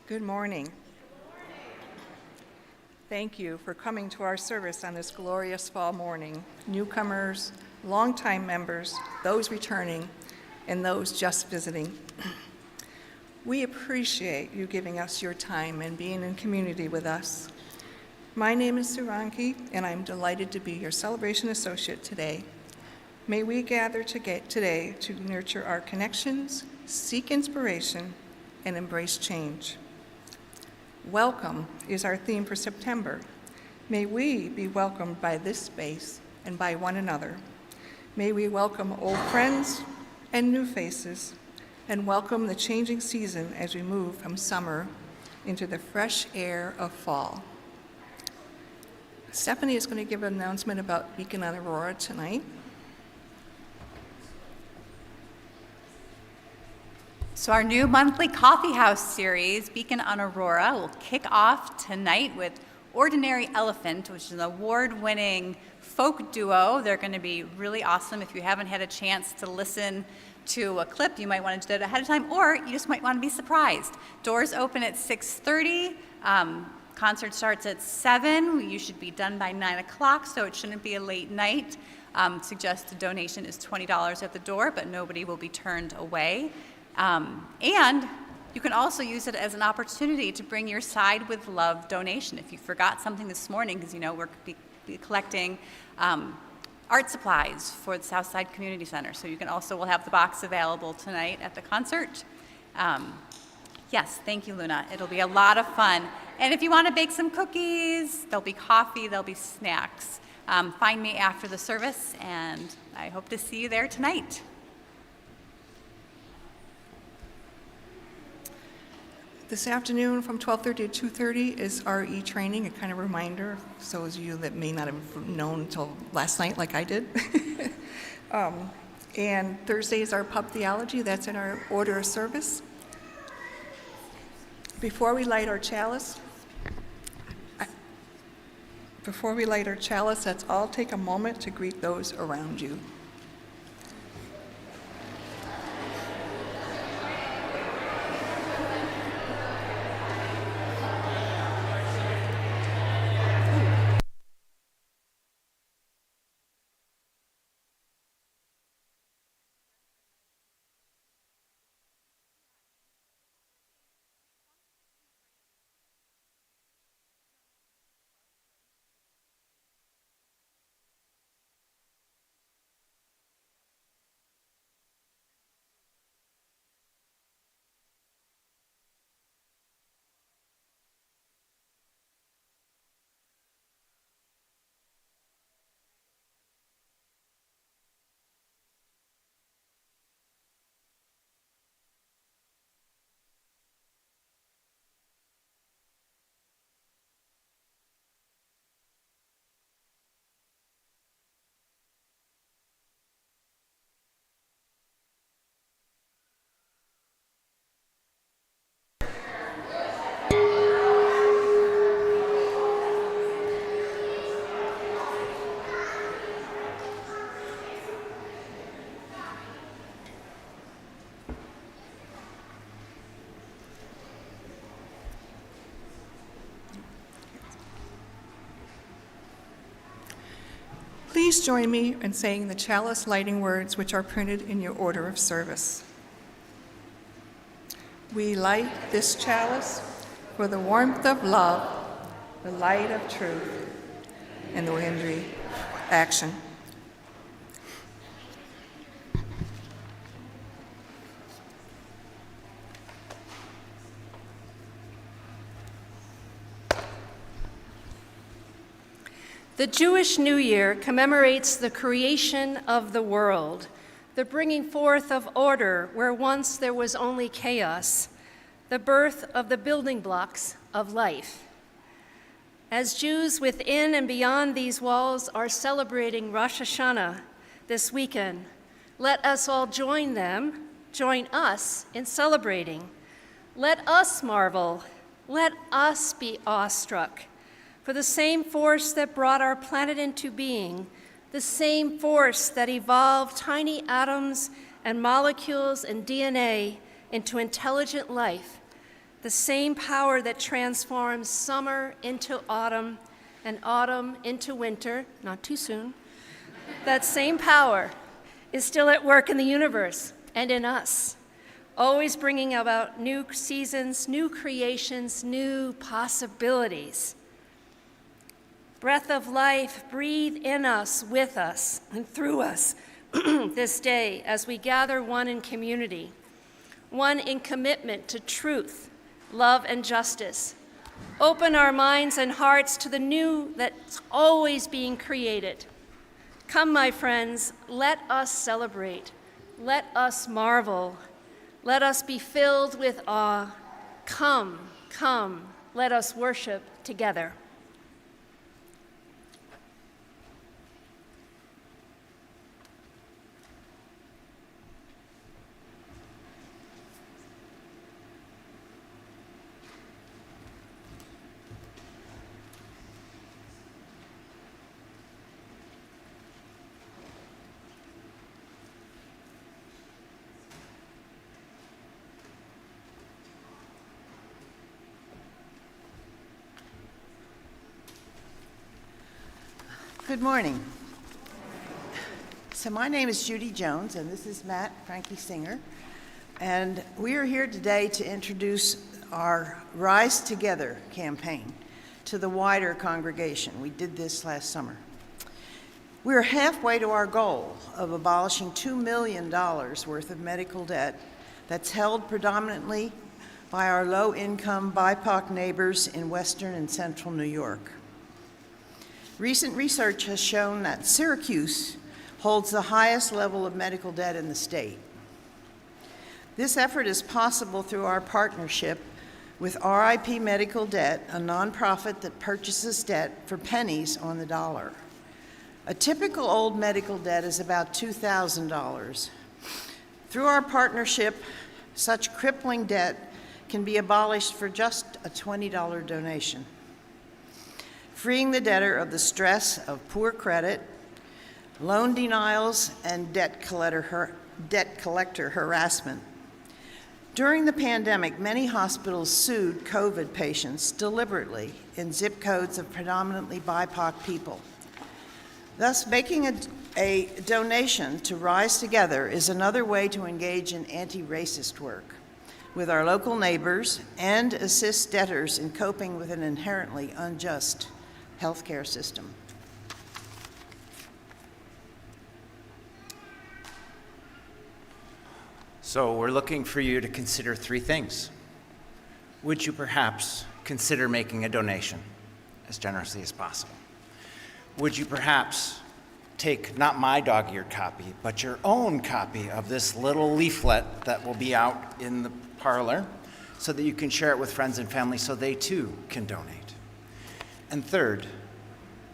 Good morning. Thank you for coming to our service on this glorious fall morning. Newcomers, longtime members, those returning, and those just visiting. We appreciate you giving us your time and being in community with us. My name is Suranki, and I'm delighted to be your celebration associate today. May we gather today to nurture our connections, seek inspiration, and embrace change. Welcome is our theme for September. May we be welcomed by this space and by one another. May we welcome old friends and new faces, and welcome the changing season as we move from summer into the fresh air of fall. Stephanie is going to give an announcement about Beacon on Aurora tonight. So our new monthly coffee house series, Beacon on Aurora, will kick off tonight with Ordinary Elephant, which is an award-winning folk duo. They're going to be really awesome. If you haven't had a chance to listen to a clip, you might want to do it ahead of time, or you just might want to be surprised. Doors open at 6:30. Concert starts at 7. You should be done by 9 o'clock, so it shouldn't be a late night. Suggested donation is $20 at the door, but nobody will be turned away. And you can also use it as an opportunity to bring your Side with Love donation. If you forgot something this morning, because we're collecting art supplies for the Southside Community Center. So we'll have the box available tonight at the concert. Yes, thank you, Luna. It'll be a lot of fun. And if you want to bake some cookies, there'll be coffee, there'll be snacks. Find me after the service, and I hope to see you there tonight. This afternoon from 12:30 to 2:30 is RE training, a kind of reminder, so as you that may not have known until last night like I did. And Thursday is our pub theology, that's in our order of service. Before we light our chalice, let's all take a moment to greet those around you. Please join me in saying the chalice lighting words which are printed in your order of service. We light this chalice for the warmth of love, the light of truth, and the windry action. The Jewish New Year commemorates the creation of the world, the bringing forth of order where once there was only chaos, the birth of the building blocks of life. As Jews within and beyond these walls are celebrating Rosh Hashanah this weekend, let us all join us in celebrating. Let us marvel, let us be awestruck. For the same force that brought our planet into being, the same force that evolved tiny atoms and molecules and DNA into intelligent life, the same power that transforms summer into autumn and autumn into winter, not too soon, that same power is still at work in the universe and in us, always bringing about new seasons, new creations, new possibilities. Breath of life, breathe in us, with us, and through us this day as we gather one in community, one in commitment to truth, love, and justice. Open our minds and hearts to the new that's always being created. Come, my friends, let us celebrate. Let us marvel. Let us be filled with awe. Come, come, let us worship together. Good morning. So my name is Judy Jones, and this is Matt Frankie Singer. And we are here today to introduce our Rise Together campaign to the wider congregation. We did this last summer. We're halfway to our goal of abolishing $2 million worth of medical debt that's held predominantly by our low-income BIPOC neighbors in Western and Central New York. Recent research has shown that Syracuse holds the highest level of medical debt in the state. This effort is possible through our partnership with RIP Medical Debt, a nonprofit that purchases debt for pennies on the dollar. A typical old medical debt is about $2,000. Through our partnership, such crippling debt can be abolished for just a $20 donation, freeing the debtor of the stress of poor credit, loan denials, and debt collector harassment. During the pandemic, many hospitals sued COVID patients deliberately in zip codes of predominantly BIPOC people. Thus, making a donation to Rise Together is another way to engage in anti-racist work with our local neighbors and assist debtors in coping with an inherently unjust healthcare system. So we're looking for you to consider three things. Would you perhaps consider making a donation as generously as possible? Would you perhaps take not my dog-eared copy, but your own copy of this little leaflet that will be out in the parlor so that you can share it with friends and family so they too can donate? And third,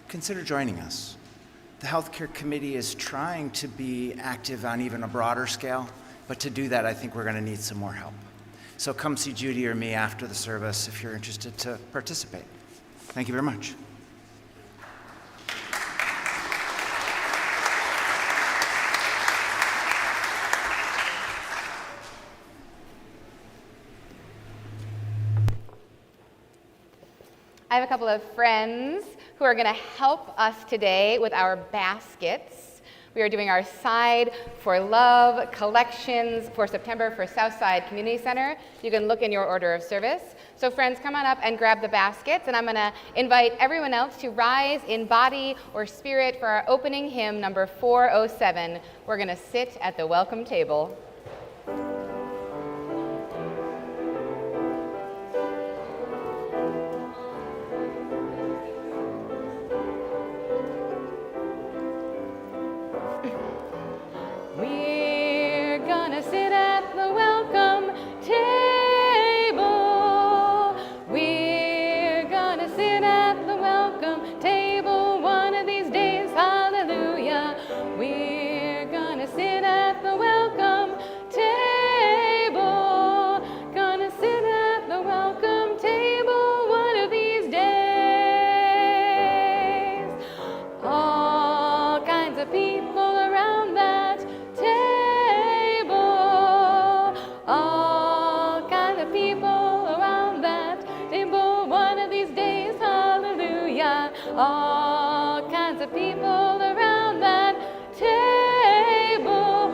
consider joining us. The Healthcare Committee is trying to be active on even a broader scale, but to do that, I think we're going to need some more help. So come see Judy or me after the service if you're interested to participate. Thank you very much. I have a couple of friends who are going to help us today with our baskets. We are doing our Side for Love collections for September for Southside Community Center. You can look in your order of service. So friends, come on up and grab the baskets, and I'm going to invite everyone else to rise in body or spirit for our opening hymn, number 407. We're going to sit at the welcome table. All kinds of people around that table.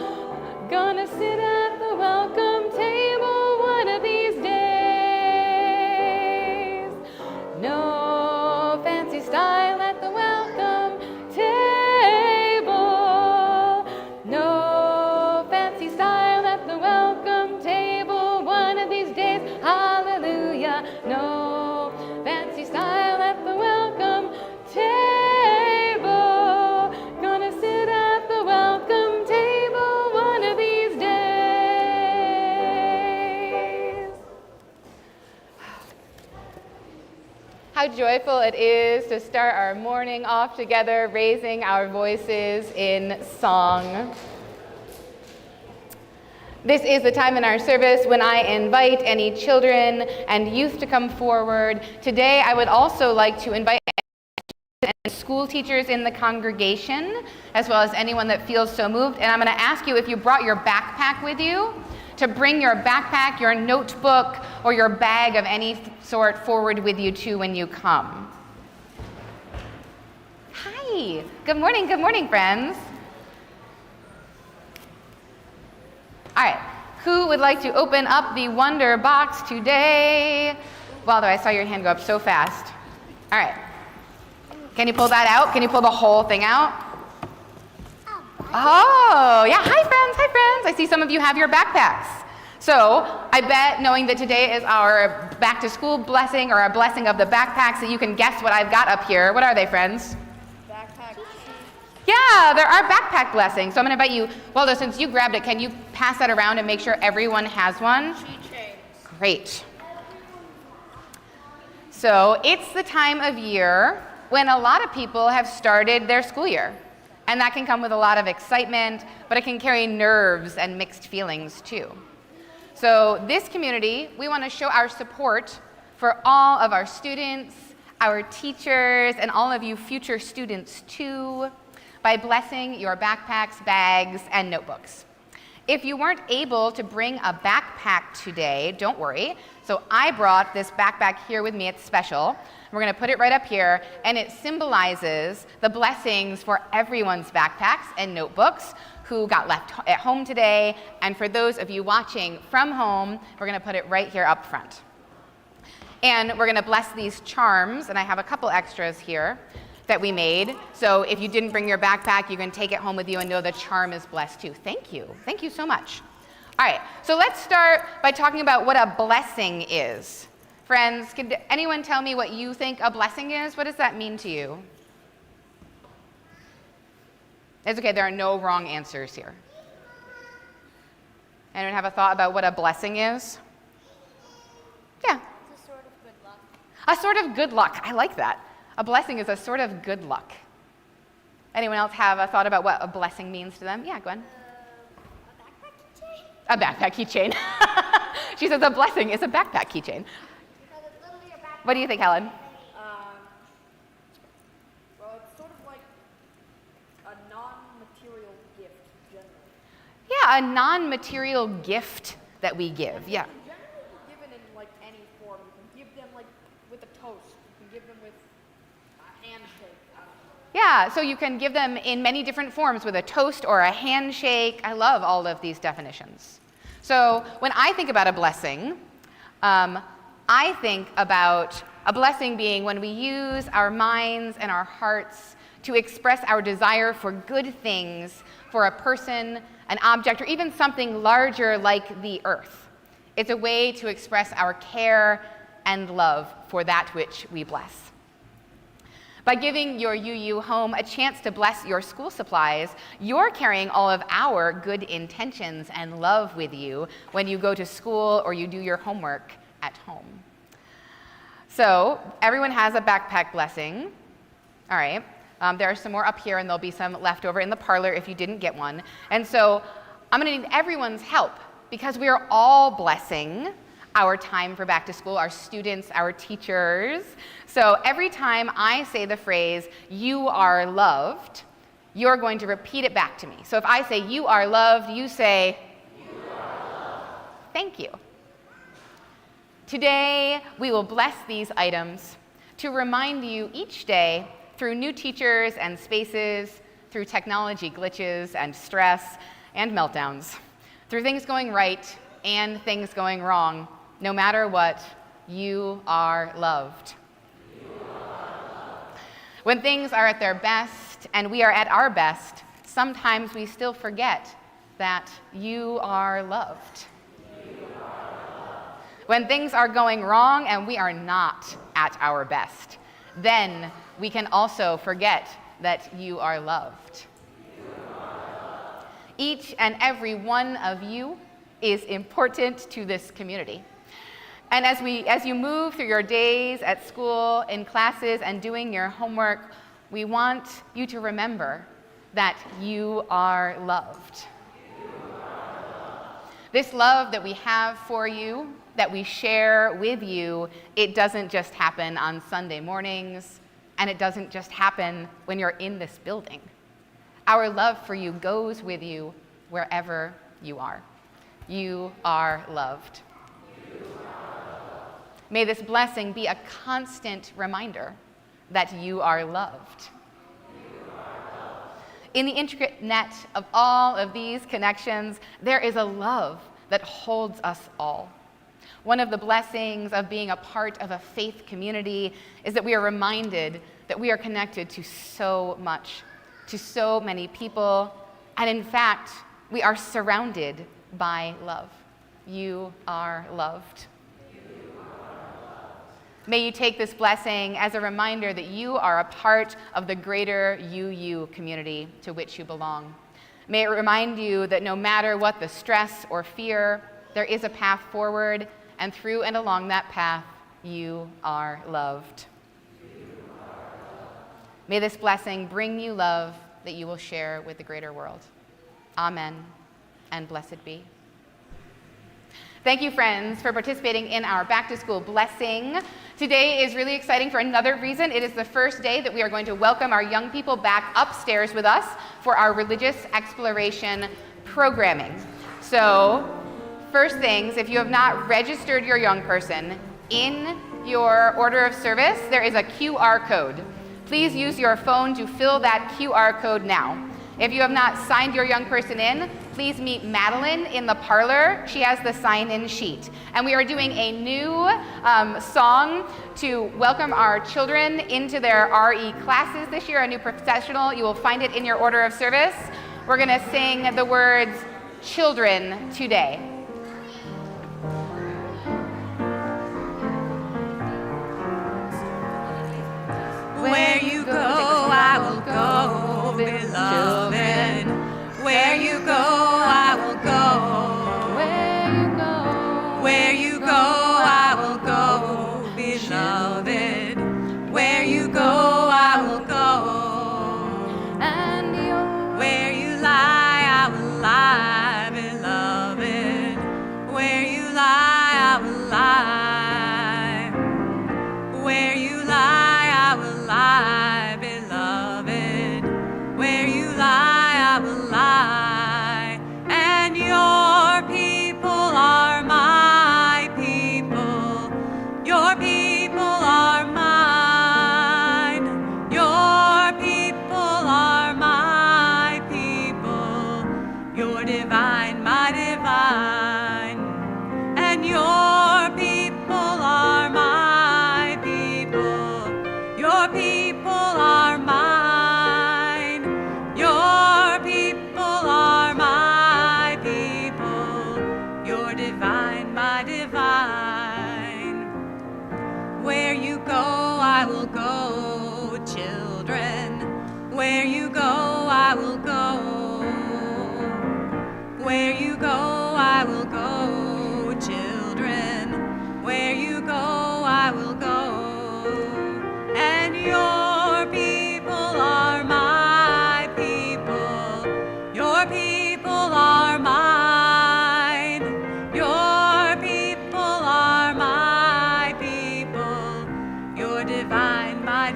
Gonna sit at the welcome table one of these days. No fancy style at the welcome table. No fancy style at the welcome table one of these days. Hallelujah. No fancy style at the welcome table. Gonna sit at the welcome table one of these days. How joyful it is to start our morning off together, raising our voices in song. This is the time in our service when I invite any children and youth to come forward. Today, I would also like to invite school teachers in the congregation, as well as anyone that feels so moved. And I'm going to ask you, if you brought your backpack with you, to bring your backpack, your notebook, or your bag of any sort forward with you too when you come. Hi. Good morning, friends. All right, who would like to open up the Wonder Box today? Waldo, I saw your hand go up so fast. All right. Can you pull that out? Can you pull the whole thing out? Oh, yeah, hi friends. I see some of you have your backpacks. So I bet, knowing that today is our back to school blessing, or a blessing of the backpacks, that you can guess what I've got up here. What are they, friends? Yeah, there are backpack blessings. So I'm going to invite you, Waldo, since you grabbed it, can you pass that around and make sure everyone has one? Great. So it's the time of year when a lot of people have started their school year. And that can come with a lot of excitement, but it can carry nerves and mixed feelings too. So this community, we want to show our support for all of our students, our teachers, and all of you future students too, by blessing your backpacks, bags, and notebooks. If you weren't able to bring a backpack today, don't worry. So I brought this backpack here with me. It's special. We're going to put it right up here, and it symbolizes the blessings for everyone's backpacks and notebooks who got left at home today. And for those of you watching from home, we're going to put it right here up front. And we're going to bless these charms, and I have a couple extras here that we made. So if you didn't bring your backpack, you can take it home with you and know the charm is blessed too. Thank you. Thank you so much. All right, so let's start by talking about what a blessing is. Friends, could anyone tell me what you think a blessing is? What does that mean to you? It's okay, there are no wrong answers here. Anyone have a thought about what a blessing is? Yeah. It's a sort of good luck. A sort of good luck. I like that. A blessing is a sort of good luck. Anyone else have a thought about what a blessing means to them? Yeah, go on. A backpack keychain. A backpack keychain. She says a blessing is a backpack keychain. Because it's literally a backpack. What do you think, Helen? Well, it's sort of like a non-material gift, generally. Yeah, a non-material gift that we give. Yeah. It can generally be given in like any form. You can give them like with a toast. You can give them with a handshake. I don't know. Yeah, so you can give them in many different forms, with a toast or a handshake. I love all of these definitions. So when I think about a blessing, I think about a blessing being when we use our minds and our hearts to express our desire for good things for a person, an object, or even something larger like the earth. It's a way to express our care and love for that which we bless. By giving your UU home a chance to bless your school supplies, you're carrying all of our good intentions and love with you when you go to school or you do your homework at home. So everyone has a backpack blessing. All right. There are some more up here, and there'll be some left over in the parlor if you didn't get one. And so I'm going to need everyone's help, because we are all blessing our time for back to school, our students, our teachers. So every time I say the phrase, "you are loved," you're going to repeat it back to me. So if I say, "you are loved," you say, "you are loved." Thank you. Today, we will bless these items to remind you each day through new teachers and spaces, through technology glitches and stress and meltdowns, through things going right and things going wrong. No matter what, you are loved. When things are at their best and we are at our best, sometimes we still forget that you are loved. When things are going wrong and we are not at our best, then we can also forget that you are loved. Each and every one of you is important to this community. And as you move through your days at school, in classes, and doing your homework, we want you to remember that you are loved. This love that we have for you, that we share with you, it doesn't just happen on Sunday mornings, and it doesn't just happen when you're in this building. Our love for you goes with you wherever you are. You are loved. May this blessing be a constant reminder that you are loved. In the intricate net of all of these connections, there is a love that holds us all. One of the blessings of being a part of a faith community is that we are reminded that we are connected to so much, to so many people, and in fact, we are surrounded by love. You are loved. May you take this blessing as a reminder that you are a part of the greater UU community to which you belong. May it remind you that no matter what the stress or fear, there is a path forward, and through and along that path, you are loved. May this blessing bring you love that you will share with the greater world. Amen, and blessed be. Thank you, friends, for participating in our back-to-school blessing. Today is really exciting for another reason. It is the first day that we are going to welcome our young people back upstairs with us for our religious exploration programming. So, first things, if you have not registered your young person, in your order of service, there is a QR code. Please use your phone to fill that QR code now. If you have not signed your young person in, please meet Madeline in the parlor. She has the sign-in sheet. And we are doing a new song to welcome our children into their RE classes this year, a new processional. You will find it in your order of service. We're going to sing the words, "Children Today." Where you go, I will go, beloved. Where you go, I will go. Where you go, Where you go, I will go, beloved. Where you go, I will go. and your Where you lie, I will lie, beloved. Where you lie, I will lie. Where you lie, I will lie, beloved. Where you lie, I will lie. And your people are my people. Your people are mine. Your people are my people. You're divine, my divine. And your people are my people. Your people are mine. Your people are my people. You're divine, my divine. Where you go, I will go, children. Where you go, I will go. Where you go, I will go, children. Where you go, I will go. And your people are my people. Your people are mine. Your people are my people. You're divine, my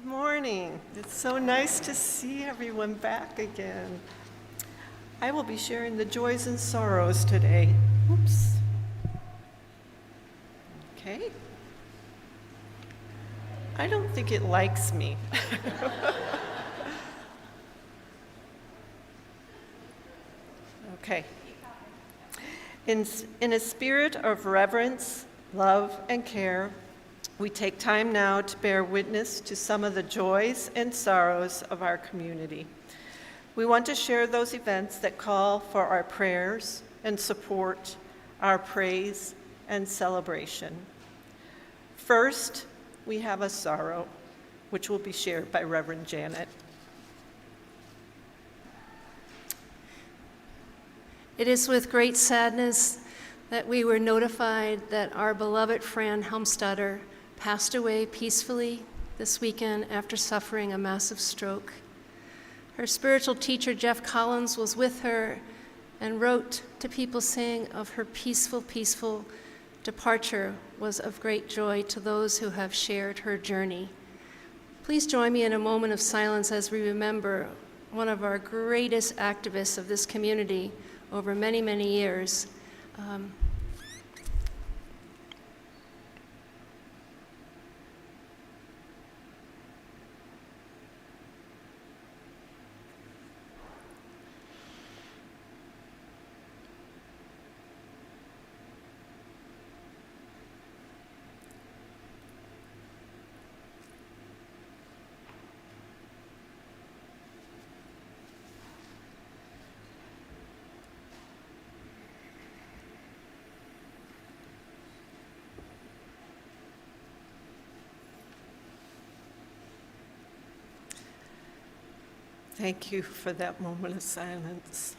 Good morning. It's so nice to see everyone back again. I will be sharing the joys and sorrows today. Oops. Okay. I don't think it likes me. Okay. In a spirit of reverence, love, and care, we take time now to bear witness to some of the joys and sorrows of our community. We want to share those events that call for our prayers and support, our praise and celebration. First, we have a sorrow, which will be shared by Reverend Janet. It is with great sadness that we were notified that our beloved Fran Helmstadter passed away peacefully this weekend after suffering a massive stroke. Her spiritual teacher, Jeff Collins, was with her and wrote to people saying of her peaceful departure was of great joy to those who have shared her journey. Please join me in a moment of silence as we remember one of our greatest activists of this community over many, many years. Thank you for that moment of silence.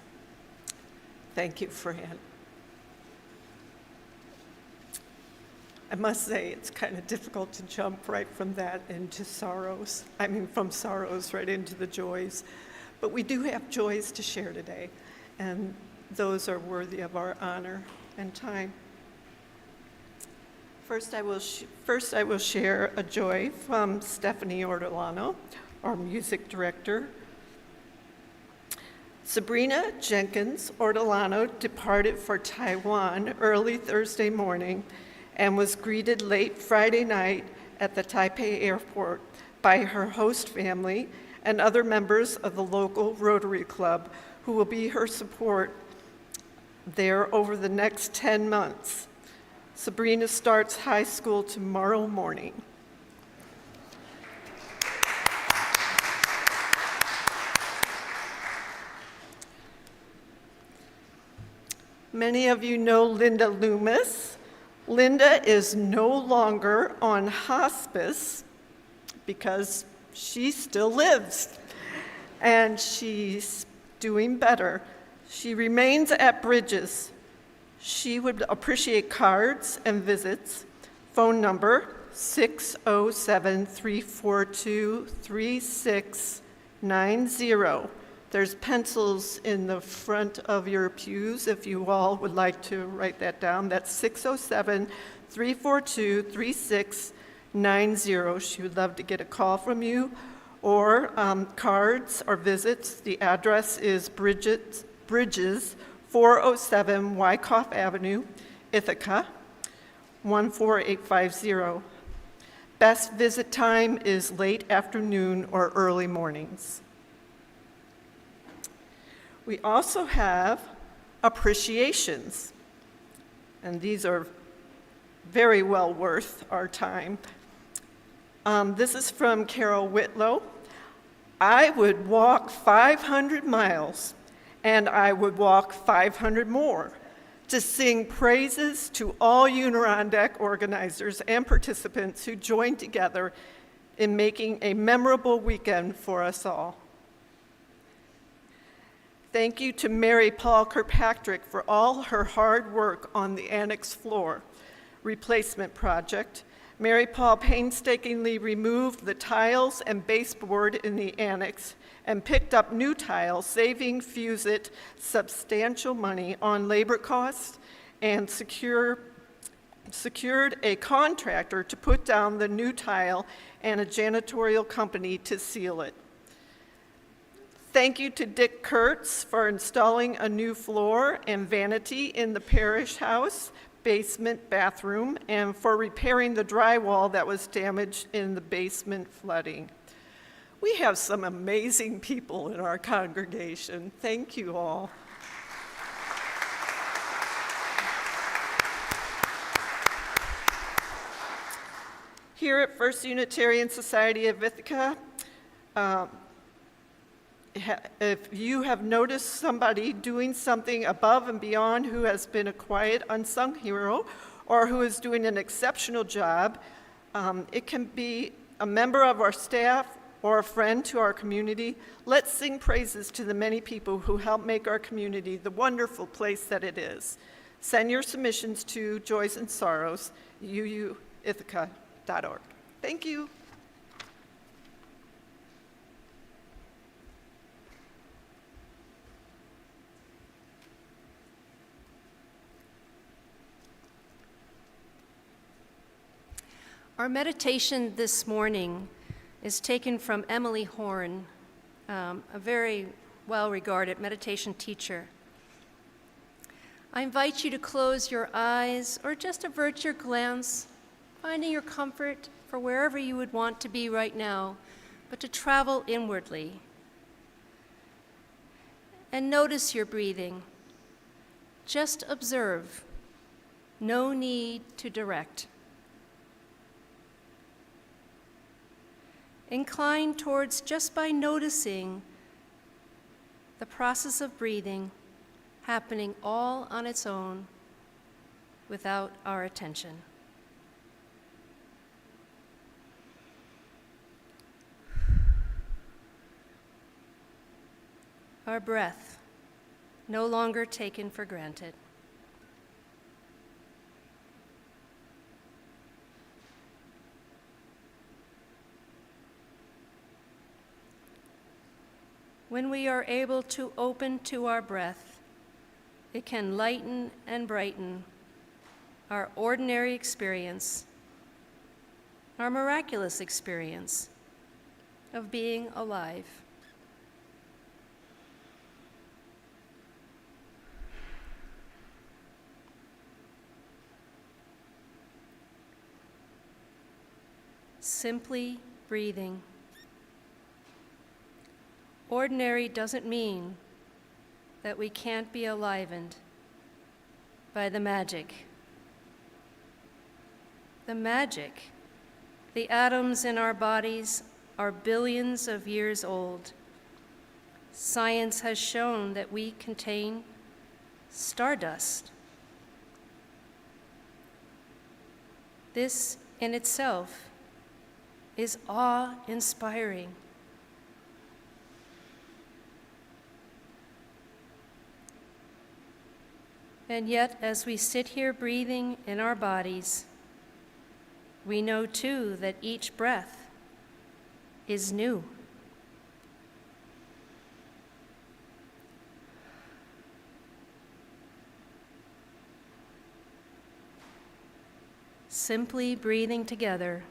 Thank you, Fran. I must say, it's kind of difficult to jump right from that into sorrows. I mean, from sorrows right into the joys. But we do have joys to share today, and those are worthy of our honor and time. First, I will share a joy from Stephanie Ortolano, our music director. Sabrina Jenkins Ortolano departed for Taiwan early Thursday morning and was greeted late Friday night at the Taipei airport by her host family and other members of the local Rotary Club who will be her support there over the next 10 months. Sabrina starts high school tomorrow morning. Many of you know Linda Loomis. Linda is no longer on hospice because she still lives, and she's doing better. She remains at Bridges. She would appreciate cards and visits. Phone number 607-342-3690. There's pencils in the front of your pews if you all would like to write that down. That's 607-342-3690. She would love to get a call from you or cards or visits. The address is Bridges, 407 Wyckoff Avenue, Ithaca, 14850. Best visit time is late afternoon or early mornings. We also have appreciations, and these are very well worth our time. This is from Carol Whitlow. I would walk 500 miles, and I would walk 500 more to sing praises to all Unirondeck organizers and participants who joined together in making a memorable weekend for us all. Thank you to Mary Paul Kirkpatrick for all her hard work on the annex floor replacement project. Mary Paul painstakingly removed the tiles and baseboard in the annex and picked up new tiles, saving FUSIT substantial money on labor costs and secure secured a contractor to put down the new tile and a janitorial company to seal it. Thank you to Dick Kurtz for installing a new floor and vanity in the parish house basement bathroom and for repairing the drywall that was damaged in the basement flooding. We have some amazing people in our congregation. Thank you all. Here at First Unitarian Society of Ithaca, if you have noticed somebody doing something above and beyond who has been a quiet, unsung hero, or who is doing an exceptional job, it can be a member of our staff or a friend to our community. Let's sing praises to the many people who help make our community the wonderful place that it is. Send your submissions to Joys and Sorrows, uuithaca.org. Thank you. Our meditation this morning is taken from Emily Horn, a very well-regarded meditation teacher. I invite you to close your eyes or just avert your glance, finding your comfort for wherever you would want to be right now, but to travel inwardly. And notice your breathing. Just observe. No need to direct. Incline towards just by noticing the process of breathing happening all on its own without our attention. Our breath, no longer taken for granted. When we are able to open to our breath, it can lighten and brighten our ordinary experience, our miraculous experience of being alive. Simply breathing. Ordinary doesn't mean that we can't be enlivened by the magic. The magic, the atoms in our bodies are billions of years old. Science has shown that we contain stardust. This in itself is awe-inspiring. And yet, as we sit here breathing in our bodies, we know too that each breath is new. Simply breathing together,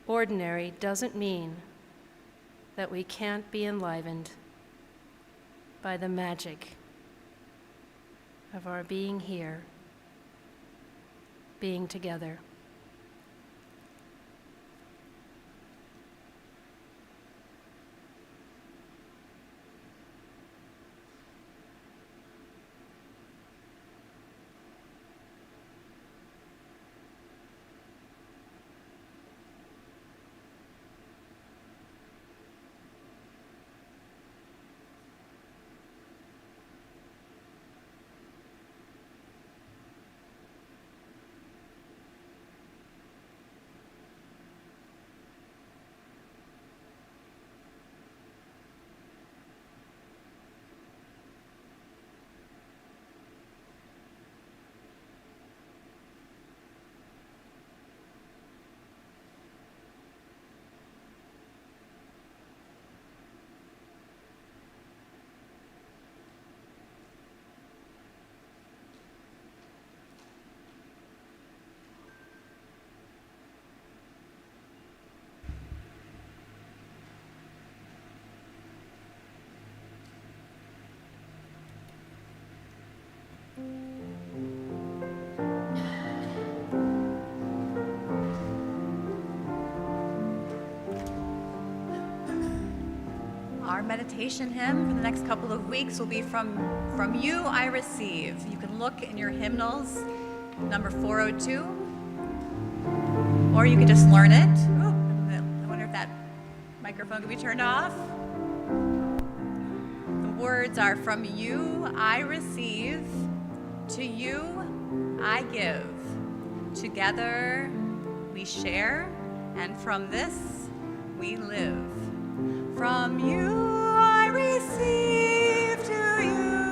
ordinary doesn't mean that we can't be enlivened by the magic of our being here, being together. meditation hymn for the next couple of weeks will be From You I Receive. You can look in your hymnals, number 402, or you can just learn it. Ooh, I wonder if that microphone can be turned off. The words are, from you I receive, to you I give. Together we share, and from this we live. From you I receive, to you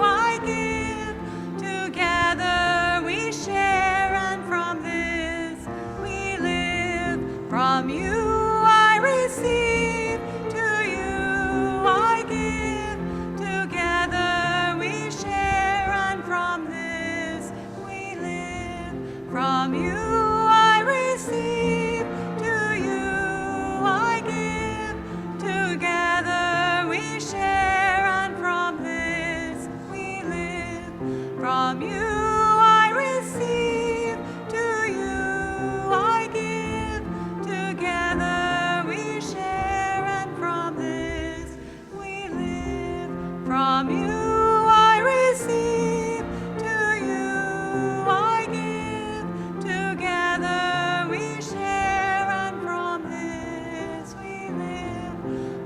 I give. Together we share, and from this we live. From you I receive, to you I give. Together we share, and from this we live. From you I receive, to you I give. Together we share, and from this we live. From you I receive, to you I give. Together we share, and from this we live. From you I receive, to you I give. Together we share, and from this we live.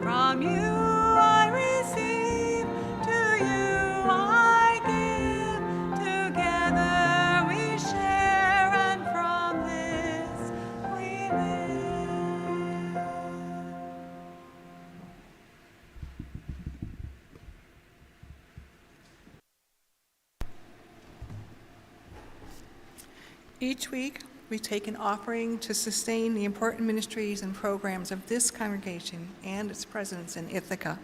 From you I receive, to you I give. Together we share, and from this we live. Each week, we take an offering to sustain the important ministries and programs of this congregation and its presence in Ithaca.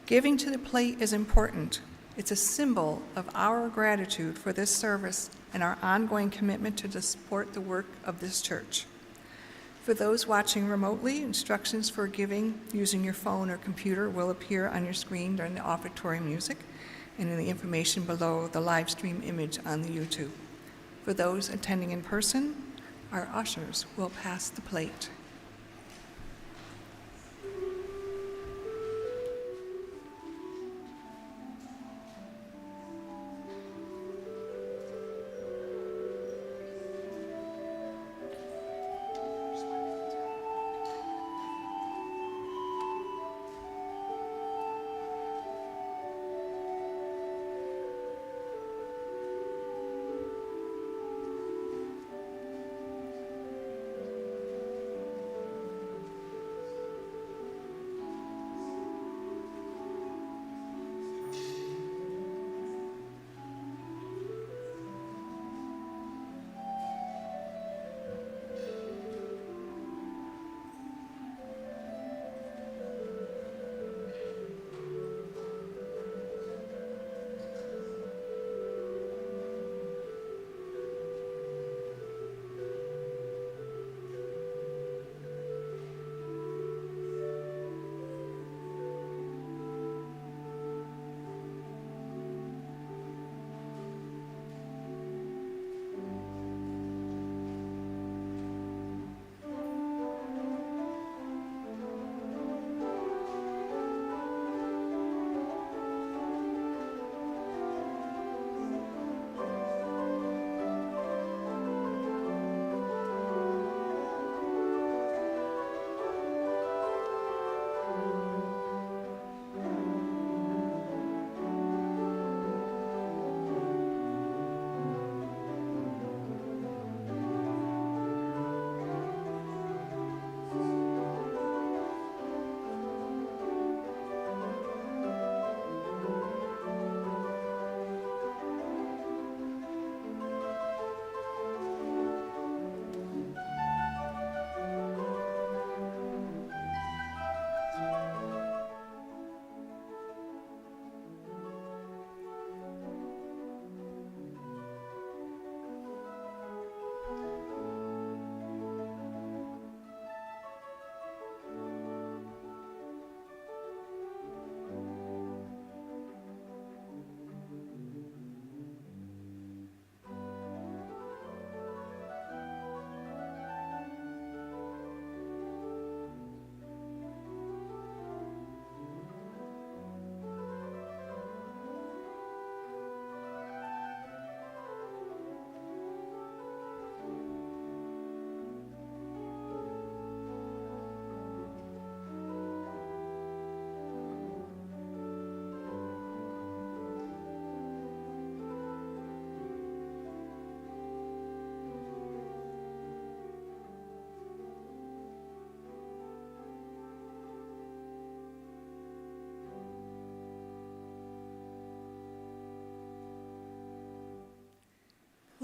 Giving to the plate is important. It's a symbol of our gratitude for this service and our ongoing commitment to support the work of this church. For those watching remotely, instructions for giving using your phone or computer will appear on your screen during the offertory music and in the information below the live stream image on the YouTube. For those attending in person, our ushers will pass the plate.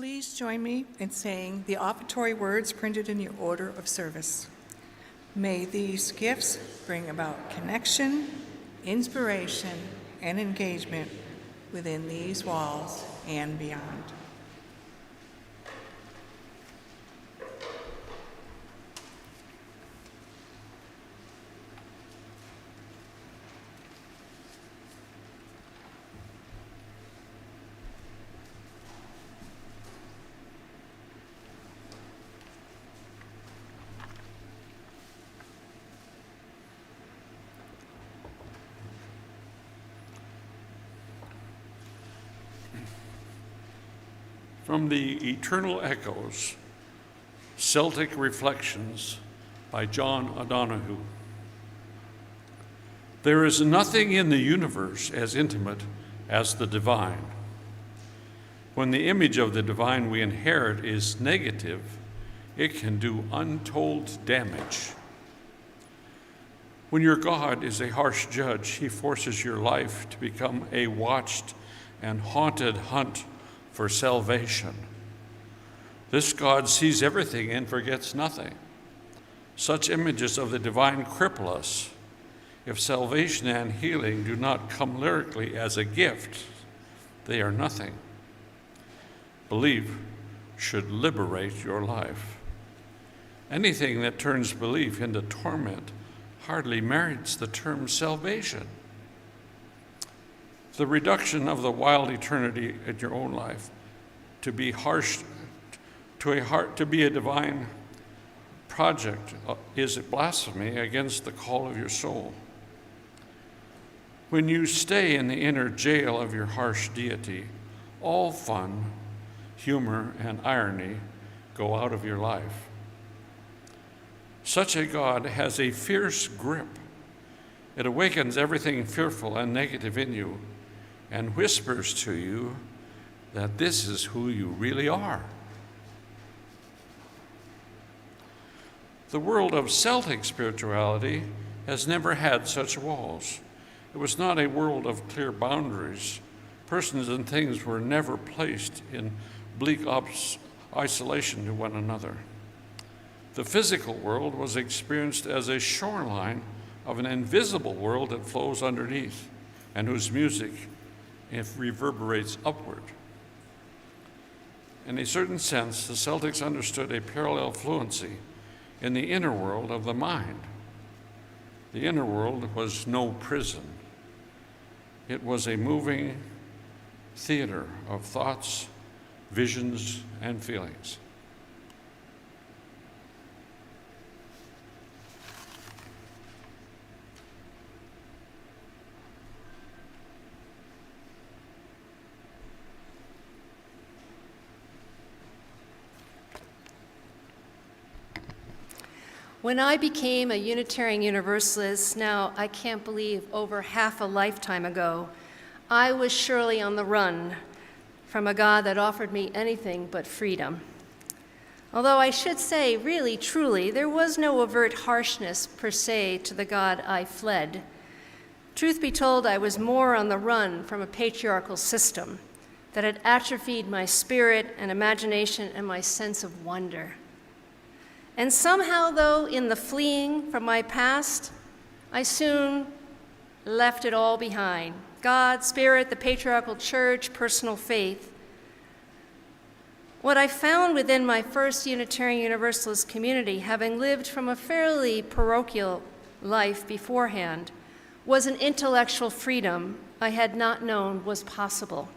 Please join me in saying the offertory words printed in your order of service. May these gifts bring about connection, inspiration, and engagement within these walls and beyond. From the Eternal Echoes, Celtic Reflections by John O'Donoghue. There is nothing in the universe as intimate as the divine. When the image of the divine we inherit is negative, it can do untold damage. When your God is a harsh judge, he forces your life to become a watched and haunted hunt for salvation. This God sees everything and forgets nothing. Such images of the divine cripple us. If salvation and healing do not come lyrically as a gift, they are nothing. Belief should liberate your life. Anything that turns belief into torment hardly merits the term salvation. The reduction of the wild eternity in your own life to be harsh, to be a divine project is a blasphemy against the call of your soul. When you stay in the inner jail of your harsh deity, all fun, humor, and irony go out of your life. Such a God has a fierce grip. It awakens everything fearful and negative in you and whispers to you that this is who you really are. The world of Celtic spirituality has never had such walls. It was not a world of clear boundaries. Persons and things were never placed in bleak isolation to one another. The physical world was experienced as a shoreline of an invisible world that flows underneath and whose music reverberates upward. In a certain sense, the Celtics understood a parallel fluency in the inner world of the mind. The inner world was no prison. It was a moving theater of thoughts, visions, and feelings. When I became a Unitarian Universalist, now I can't believe over half a lifetime ago, I was surely on the run from a God that offered me anything but freedom. Although I should say, really, truly, there was no overt harshness per se to the God I fled. Truth be told, I was more on the run from a patriarchal system that had atrophied my spirit and imagination and my sense of wonder. And somehow, though, in the fleeing from my past, I soon left it all behind. God, spirit, the patriarchal church, personal faith. What I found within my first Unitarian Universalist community, having lived from a fairly parochial life beforehand, was an intellectual freedom I had not known was possible.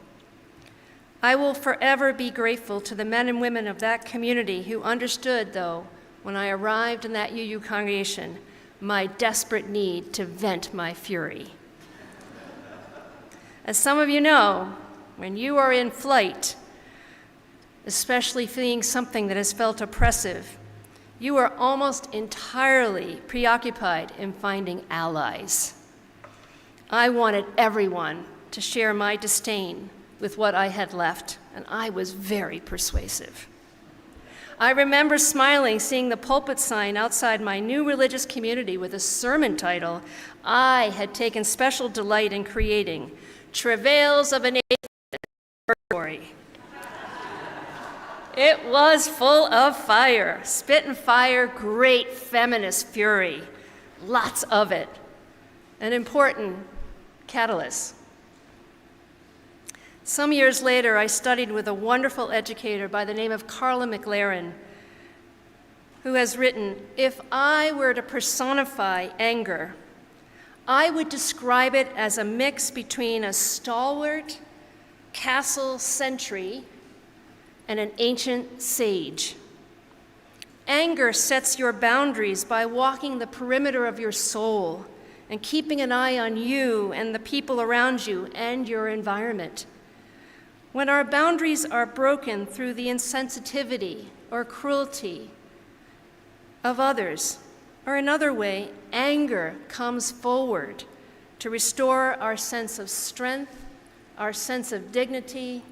I will forever be grateful to the men and women of that community who understood, though, when I arrived in that UU congregation, my desperate need to vent my fury. As some of you know, when you are in flight, especially fleeing something that has felt oppressive, you are almost entirely preoccupied in finding allies. I wanted everyone to share my disdain with what I had left, and I was very persuasive. I remember smiling, seeing the pulpit sign outside my new religious community with a sermon title I had taken special delight in creating, Travails of an Atheist Purgatory. It was full of fire, spit and fire, great feminist fury, lots of it, an important catalyst. Some years later, I studied with a wonderful educator by the name of Carla McLaren, who has written, "If I were to personify anger, I would describe it as a mix between a stalwart castle sentry and an ancient sage. Anger sets your boundaries by walking the perimeter of your soul and keeping an eye on you and the people around you and your environment. When our boundaries are broken through the insensitivity or cruelty of others, or another way, anger comes forward to restore our sense of strength, our sense of dignity,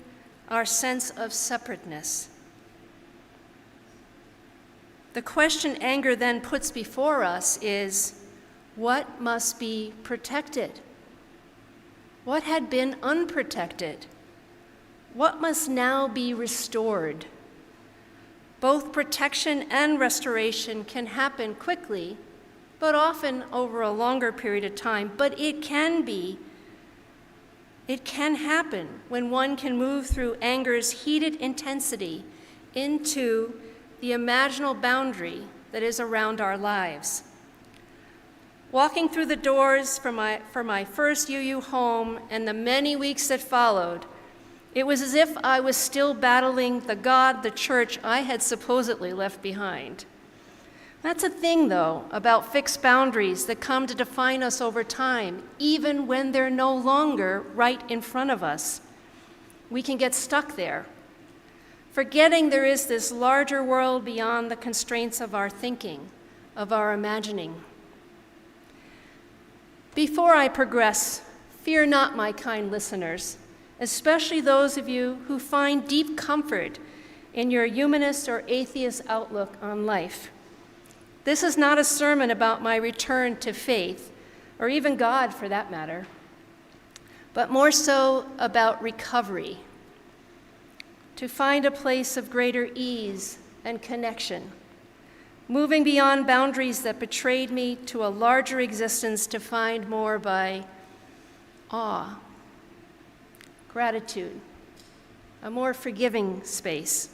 our sense of separateness. The question anger then puts before us is, what must be protected? What had been unprotected? What must now be restored? Both protection and restoration can happen quickly, but often over a longer period of time. But it can happen when one can move through anger's heated intensity into the imaginal boundary that is around our lives. Walking through the doors for my first UU home and the many weeks that followed, it was as if I was still battling the God, the church I had supposedly left behind. That's a thing, though, about fixed boundaries that come to define us over time, even when they're no longer right in front of us. We can get stuck there, forgetting there is this larger world beyond the constraints of our thinking, of our imagining. Before I progress, fear not, my kind listeners, especially those of you who find deep comfort in your humanist or atheist outlook on life. This is not a sermon about my return to faith, or even God for that matter, but more so about recovery, to find a place of greater ease and connection, moving beyond boundaries that betrayed me to a larger existence to find more by awe, gratitude, a more forgiving space.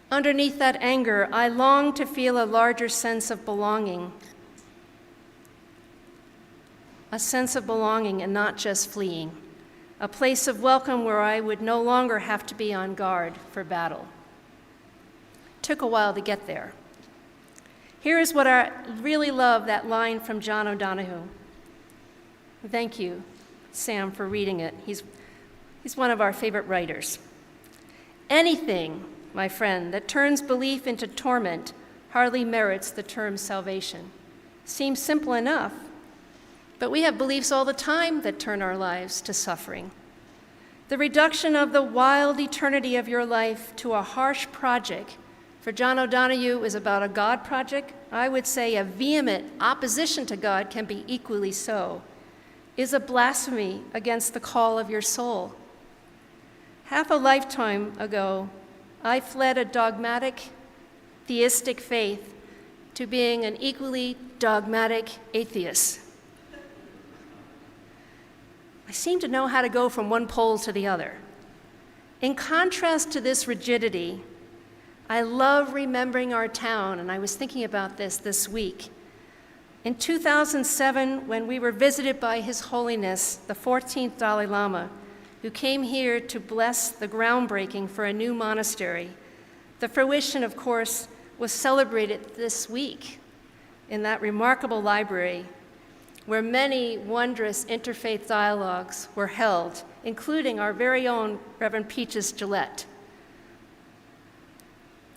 Underneath that anger, I long to feel a larger sense of belonging, a sense of belonging and not just fleeing, a place of welcome where I would no longer have to be on guard for battle. Took a while to get there. Here is what I really love, that line from John O'Donohue. Thank you, Sam, for reading it. He's one of our favorite writers. Anything, my friend, that turns belief into torment hardly merits the term salvation. Seems simple enough, but we have beliefs all the time that turn our lives to suffering. The reduction of the wild eternity of your life to a harsh project, for John O'Donohue, is about a God project. I would say a vehement opposition to God can be equally so, is a blasphemy against the call of your soul. Half a lifetime ago, I fled a dogmatic, theistic faith to being an equally dogmatic atheist. I seem to know how to go from one pole to the other. In contrast to this rigidity, I love remembering our town, and I was thinking about this week. In 2007, when we were visited by His Holiness, the 14th Dalai Lama, who came here to bless the groundbreaking for a new monastery, the fruition, of course, was celebrated this week in that remarkable library where many wondrous interfaith dialogues were held, including our very own Reverend Peaches Gillette.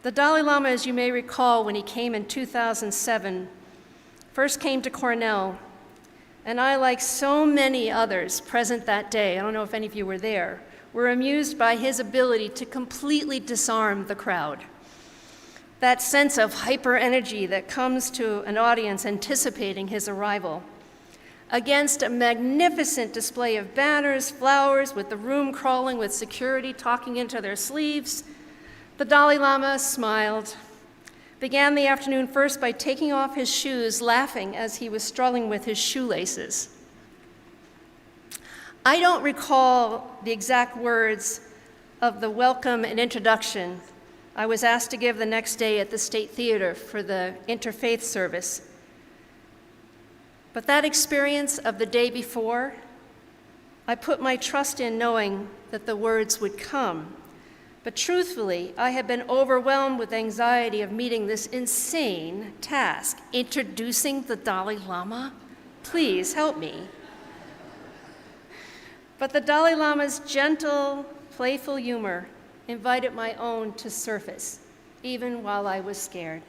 The Dalai Lama, as you may recall, when he came in 2007, first came to Cornell, and I, like so many others present that day, I don't know if any of you were there, were amused by his ability to completely disarm the crowd. That sense of hyper energy that comes to an audience anticipating his arrival. Against a magnificent display of banners, flowers, with the room crawling with security talking into their sleeves, The Dalai Lama smiled, began the afternoon first by taking off his shoes, laughing as he was struggling with his shoelaces. I don't recall the exact words of the welcome and introduction I was asked to give the next day at the State Theater for the interfaith service. But that experience of the day before, I put my trust in knowing that the words would come. But truthfully, I had been overwhelmed with anxiety of meeting this insane task, introducing the Dalai Lama. Please help me. But the Dalai Lama's gentle, playful humor invited my own to surface, even while I was scared.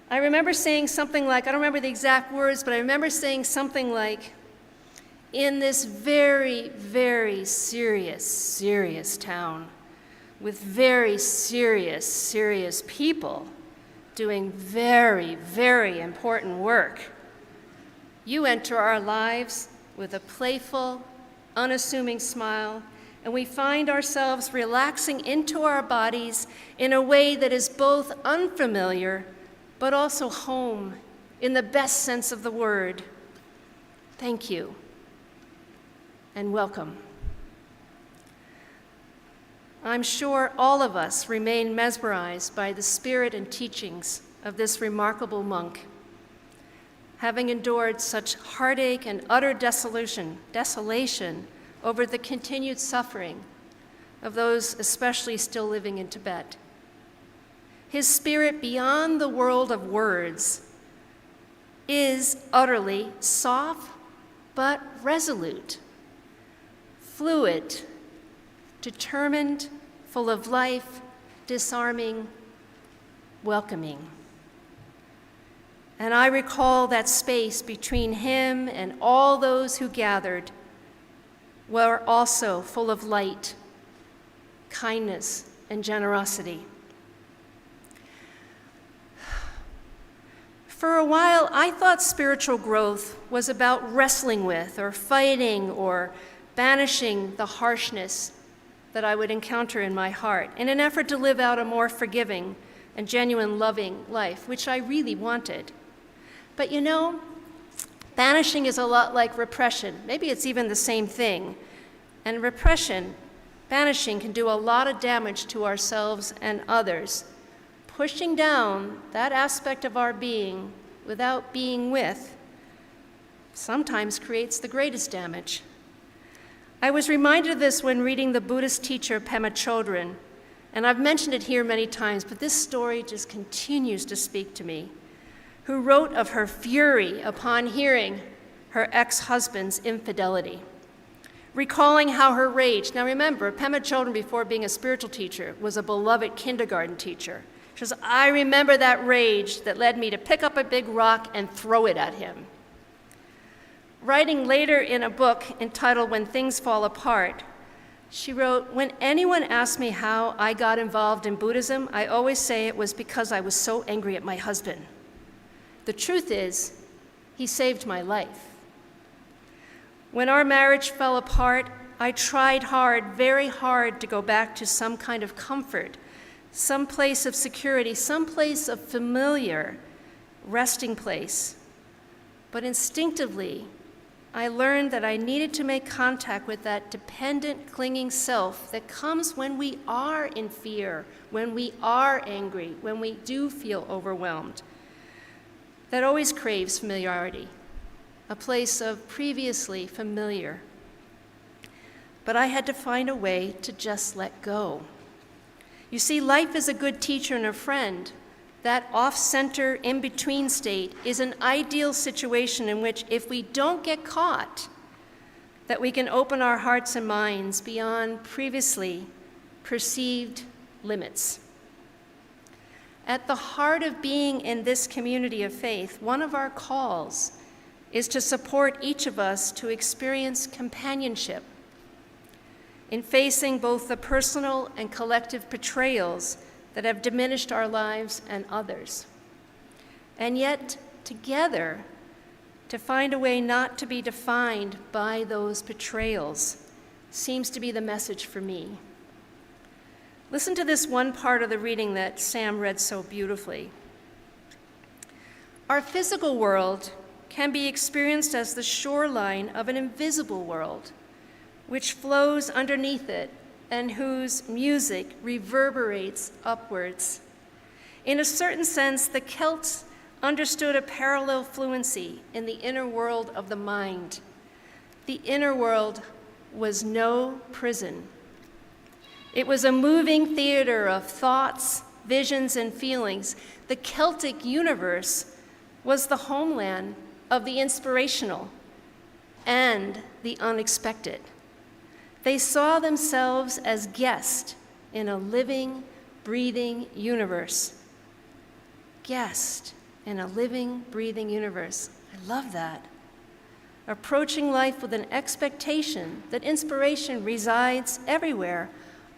I remember saying something like, I don't remember the exact words, but I remember saying something like, in this very, very serious town, with very serious people doing very, very important work, you enter our lives with a playful, unassuming smile, and we find ourselves relaxing into our bodies in a way that is both unfamiliar but also home in the best sense of the word. Thank you and welcome. I'm sure all of us remain mesmerized by the spirit and teachings of this remarkable monk. Having endured such heartache and utter desolation over the continued suffering of those especially still living in Tibet. His spirit beyond the world of words is utterly soft but resolute, fluid, determined, full of life, disarming, welcoming. And I recall that space between him and all those who gathered were also full of light, kindness, and generosity. For a while, I thought spiritual growth was about wrestling with or fighting or banishing the harshness that I would encounter in my heart in an effort to live out a more forgiving and genuine loving life, which I really wanted. But you know, banishing is a lot like repression. Maybe it's even the same thing. And repression, banishing, can do a lot of damage to ourselves and others. Pushing down that aspect of our being without being with sometimes creates the greatest damage. I was reminded of this when reading the Buddhist teacher Pema Chodron, and I've mentioned it here many times, but this story just continues to speak to me, who wrote of her fury upon hearing her ex-husband's infidelity, recalling how her rage. Now remember, Pema Chodron, before being a spiritual teacher, was a beloved kindergarten teacher. She says, I remember that rage that led me to pick up a big rock and throw it at him. Writing later in a book entitled When Things Fall Apart, she wrote, when anyone asks me how I got involved in Buddhism, I always say it was because I was so angry at my husband. The truth is, he saved my life. When our marriage fell apart, I tried hard, very hard, to go back to some kind of comfort, some place of security, some place of familiar resting place. But instinctively, I learned that I needed to make contact with that dependent, clinging self that comes when we are in fear, when we are angry, when we do feel overwhelmed, that always craves familiarity, a place of previously familiar. But I had to find a way to just let go. You see, life is a good teacher and a friend. That off-center, in-between state is an ideal situation in which, if we don't get caught, that we can open our hearts and minds beyond previously perceived limits. At the heart of being in this community of faith, one of our calls is to support each of us to experience companionship in facing both the personal and collective betrayals that have diminished our lives and others. And yet, together, to find a way not to be defined by those betrayals seems to be the message for me. Listen to this one part of the reading that Sam read so beautifully. Our physical world can be experienced as the shoreline of an invisible world, which flows underneath it and whose music reverberates upwards. In a certain sense, the Celts understood a parallel fluency in the inner world of the mind. The inner world was no prison. It was a moving theater of thoughts, visions, and feelings. The Celtic universe was the homeland of the inspirational and the unexpected. They saw themselves as guests in a living, breathing universe. Guest in a living, breathing universe. I love that. Approaching life with an expectation that inspiration resides everywhere,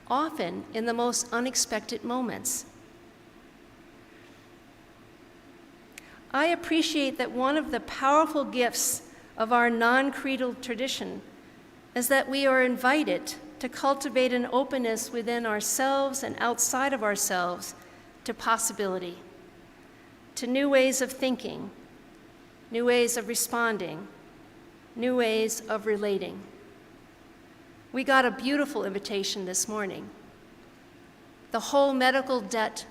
often in the most unexpected moments. I appreciate that one of the powerful gifts of our non-creedal tradition is that we are invited to cultivate an openness within ourselves and outside of ourselves to possibility, to new ways of thinking, new ways of responding, new ways of relating. We got a beautiful invitation this morning. The whole medical debt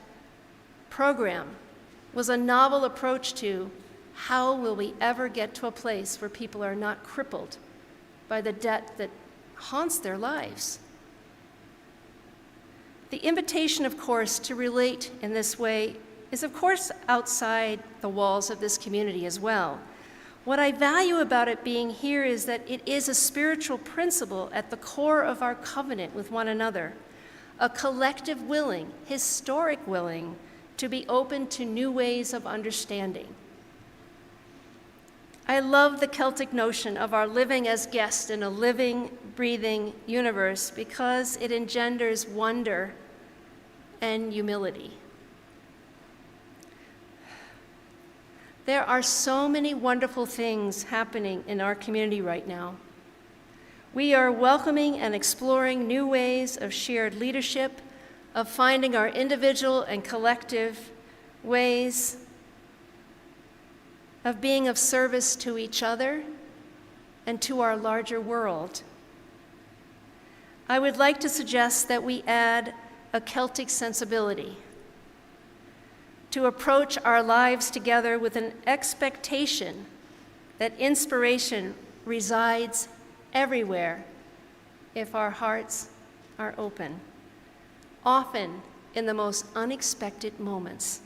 program was a novel approach to how will we ever get to a place where people are not crippled by the debt that haunts their lives. The invitation, of course, to relate in this way is, of course, outside the walls of this community as well. What I value about it being here is that it is a spiritual principle at the core of our covenant with one another, a collective willing, historic willing, to be open to new ways of understanding. I love the Celtic notion of our living as guests in a living, breathing universe because it engenders wonder and humility. There are so many wonderful things happening in our community right now. We are welcoming and exploring new ways of shared leadership, of finding our individual and collective ways of being of service to each other and to our larger world. I would like to suggest that we add a Celtic sensibility to approach our lives together with an expectation that inspiration resides everywhere if our hearts are open, often in the most unexpected moments.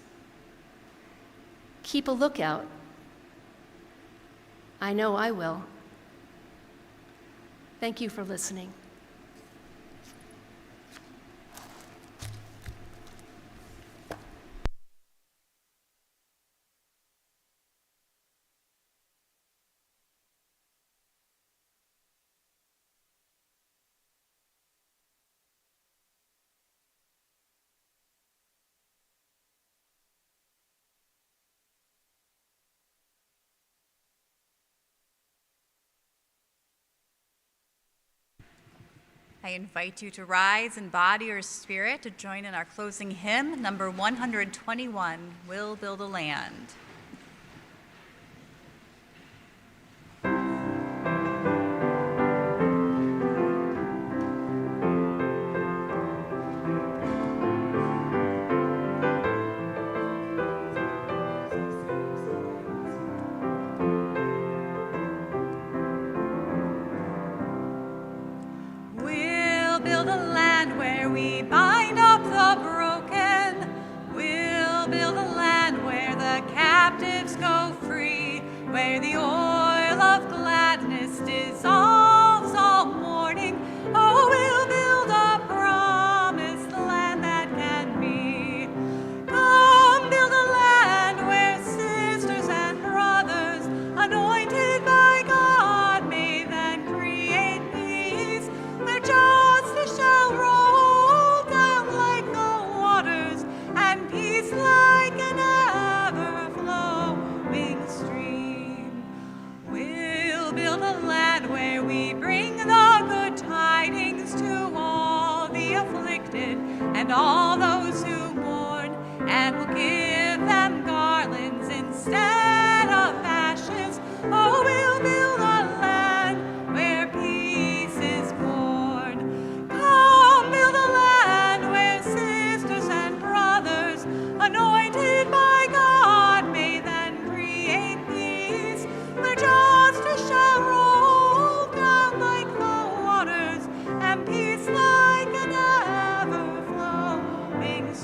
Keep a lookout. I know I will. Thank you for listening. I invite you to rise in body or spirit to join in our closing hymn, number 121, We'll Build a Land. Where the oil of gladness dissolves all mourning, oh, we'll build a promised land that can be. Come build a land where sisters and brothers, anointed by God, may then create peace, where justice shall roll down like the waters, and peace like an ever-flowing stream.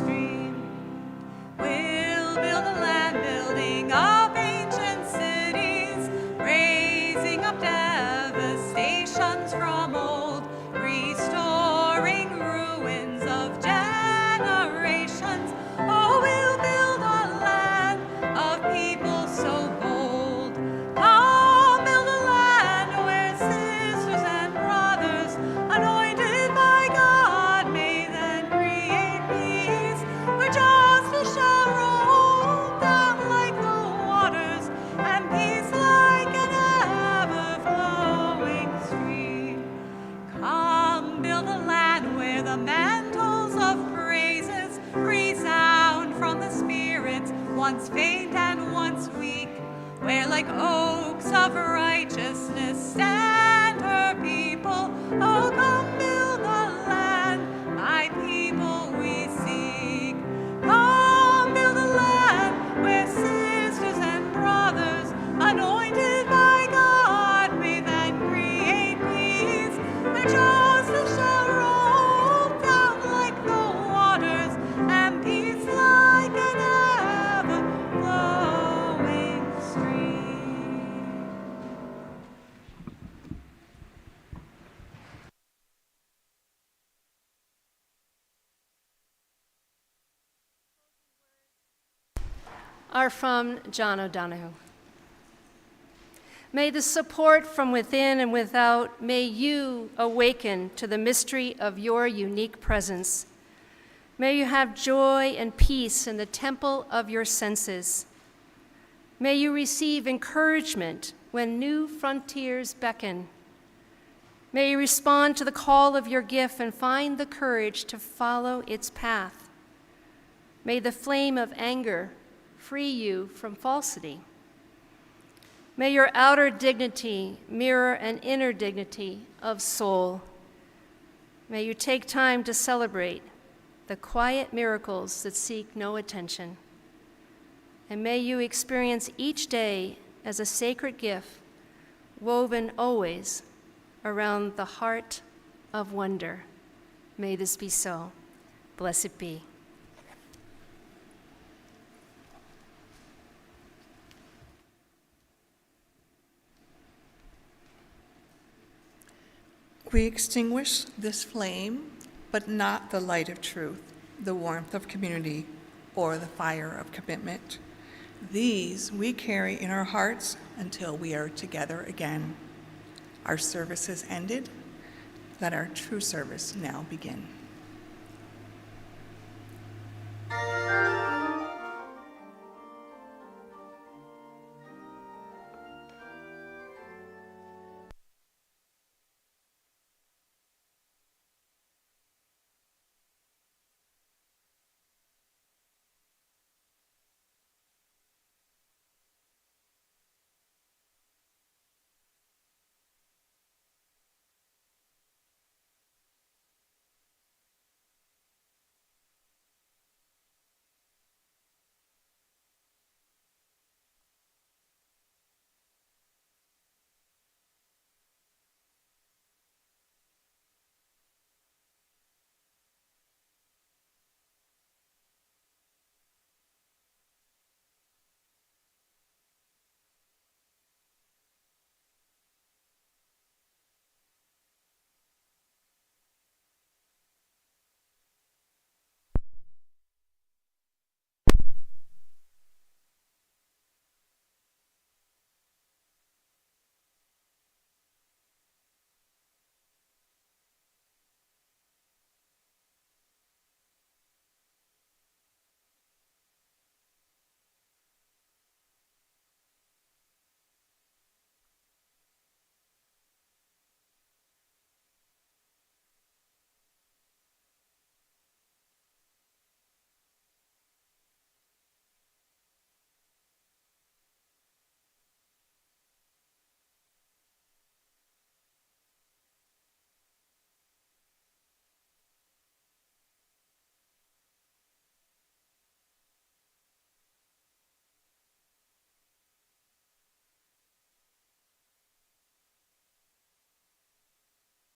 stream. We'll build a land building up ancient cities, raising up devastations from old, restoring ruins of generations. Oh, we'll build a land of people so bold. Come build a land where sisters and brothers, anointed by God, may then create peace, where justice shall roll down like the waters, and peace like an ever-flowing stream. Come build a land where the mantles of praises resound from the spirits, once faint and once weak, where like oaks of righteousness stand her people. Oh, come build a land, my people we seek. Come build a land where sisters and brothers, anointed by God, may then create peace, where justice shall roll down like the waters, and peace like an ever-flowing stream. Are from John O'Donohue. May the support from within and without, may you awaken to the mystery of your unique presence. May you have joy and peace in the temple of your senses. May you receive encouragement when new frontiers beckon. May you respond to the call of your gift and find the courage to follow its path. May the flame of anger free you from falsity. May your outer dignity mirror an inner dignity of soul. May you take time to celebrate the quiet miracles that seek no attention. And may you experience each day as a sacred gift, woven always around the heart of wonder. May this be so. Blessed be. We extinguish this flame, but not the light of truth, the warmth of community, or the fire of commitment. These we carry in our hearts until we are together again. Our service has ended. Let our true service now begin.